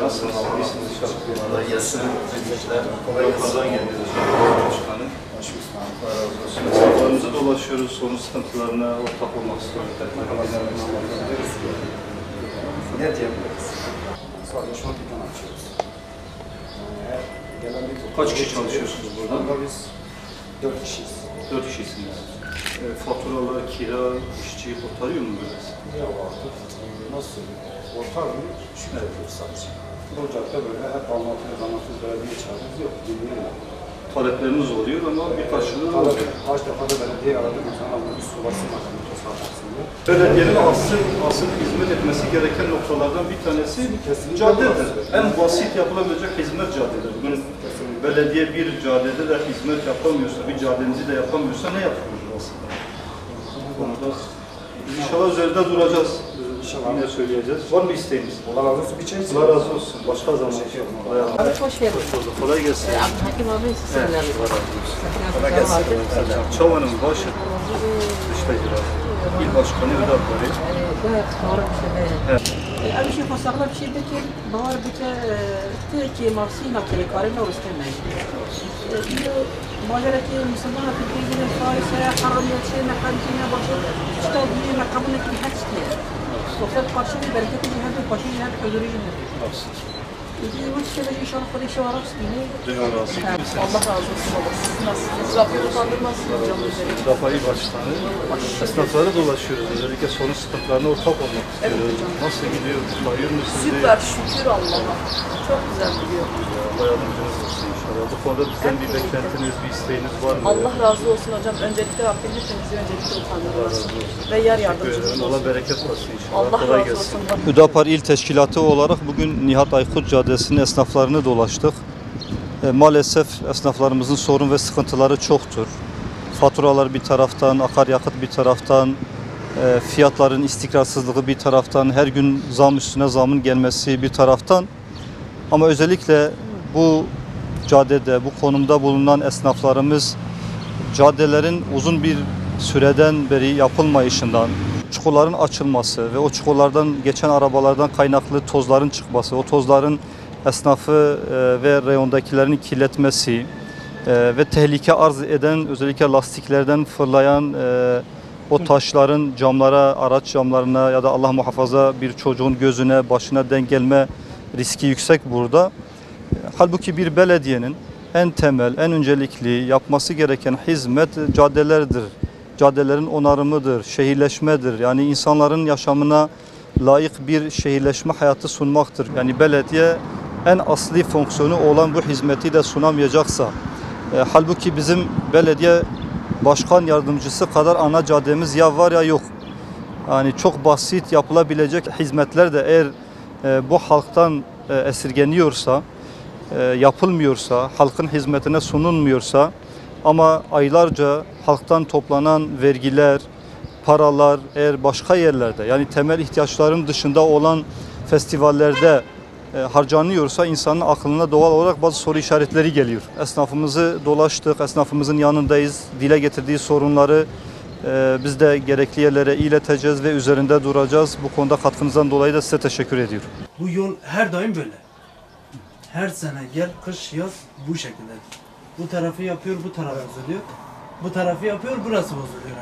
Nasılsınız? İyisiniz inşallah. Kolay gelsin. Kolay geliyoruz. Başkanım. Allah razı olsun. Esnaflarımıza dolaşıyoruz. Sorun sıkıntılarına ortak olmak istiyoruz. Ne diyebiliriz? Sadece şu an dükkan açıyoruz. Kaç kişi çalışıyorsunuz burada? Burada biz 4 kişiyiz. 4 kişisiniz. Faturalar, kira, işçi kurtarıyor mu biraz? Ya artık nasıl ortar mı? Şükür ediyoruz sadece. Bu cadde böyle hep anlatıyoruz, belediye çağırıyoruz. Yok, dinliyorlar. Talepleriniz oluyor ama bir karşılığı oluyor. Kaç defa da belediye aradık, insanlar bunu bir su basın aslında. Belediyenin asıl hizmet etmesi gereken noktalardan bir tanesi caddedir. En basit yapılabilecek hizmet caddedir. Bugün belediye bir caddede de hizmet yapamıyorsa, bir caddenizi de yapamıyorsa ne yapıyoruz aslında? Bu konuda inşallah üzerinde duracağız. İnşallah. Yine söyleyeceğiz. Var mı isteğiniz? Allah razı olsun, bir çay için. Allah razı olsun. Başka zaman. Abi hoş geldin. Hoş bulduk. Kolay gelsin. Abdülhakim abi sizinle. Kolay gelsin. Çava'nın başı. Dıştacılar. İl Başkanı Ödapları. Evet, doğru bir şey. أول شيء فصلنا بشيء بكي بوار بكي تركي مرسينا بكي كارنا وستمعي ماجرة كي مسلمانة في البيت الفارسة حرم يتشينا قانتينا باشر اشتاد لينا قبلنا كي حاجتنا وفات قاشي بركة جهاد وقاشي جهاد حضوري جهاد İyi hoş geldin inşallah böyle işe varak istiyor. Allah razı olsun baba. Siz nasılsınız? Rabbim utandırmazsınız hocam üzerine. Rafahi Başkanı. Esnaflara dolaşıyoruz. Özellikle sorun sıkıntılarına ortak olmak istiyoruz. Nasıl gidiyor? Bayır mısınız? Süper şükür Allah'a. Çok güzel gidiyor. Allah yardımcınız olsun inşallah. Bu konuda bizden bir beklentiniz, bir isteğiniz var mı? Allah razı olsun hocam. Öncelikle Rabbim hepimizi öncelikle utandırmasın. Ve yar yardımcımız olsun. Allah bereket versin inşallah. Allah Kolay razı gelsin. olsun. Hüdapar İl Teşkilatı olarak bugün Nihat Aykut Caddesi'nin esnaflarını dolaştık. Maalesef esnaflarımızın sorun ve sıkıntıları çoktur. Faturalar bir taraftan, akaryakıt bir taraftan, fiyatların istikrarsızlığı bir taraftan, her gün zam üstüne zamın gelmesi bir taraftan. Ama özellikle bu caddede, bu konumda bulunan esnaflarımız caddelerin uzun bir süreden beri yapılmayışından, çukurların açılması ve o çukurlardan geçen arabalardan kaynaklı tozların çıkması, o tozların esnafı ve reyondakilerin kirletmesi ve tehlike arz eden özellikle lastiklerden fırlayan o taşların camlara, araç camlarına ya da Allah muhafaza bir çocuğun gözüne, başına denk gelme riski yüksek burada. Halbuki bir belediyenin en temel, en öncelikli yapması gereken hizmet caddelerdir. Caddelerin onarımıdır, şehirleşmedir. Yani insanların yaşamına layık bir şehirleşme hayatı sunmaktır. Yani belediye en asli fonksiyonu olan bu hizmeti de sunamayacaksa, halbuki bizim belediye başkan yardımcısı kadar ana caddemiz ya var ya yok. Yani çok basit yapılabilecek hizmetler de eğer bu halktan esirgeniyorsa, yapılmıyorsa, halkın hizmetine sunulmuyorsa ama aylarca halktan toplanan vergiler, paralar eğer başka yerlerde yani temel ihtiyaçların dışında olan festivallerde harcanıyorsa insanın aklına doğal olarak bazı soru işaretleri geliyor. Esnafımızı dolaştık, esnafımızın yanındayız. Dile getirdiği sorunları biz de gerekli yerlere ileteceğiz ve üzerinde duracağız. Bu konuda katkınızdan dolayı da size teşekkür ediyorum. Bu yol her daim böyle. Her sene gel, kış, yaz bu şekilde. Bu tarafı yapıyor, bu tarafı bozuluyor. Bu tarafı yapıyor, burası bozuluyor.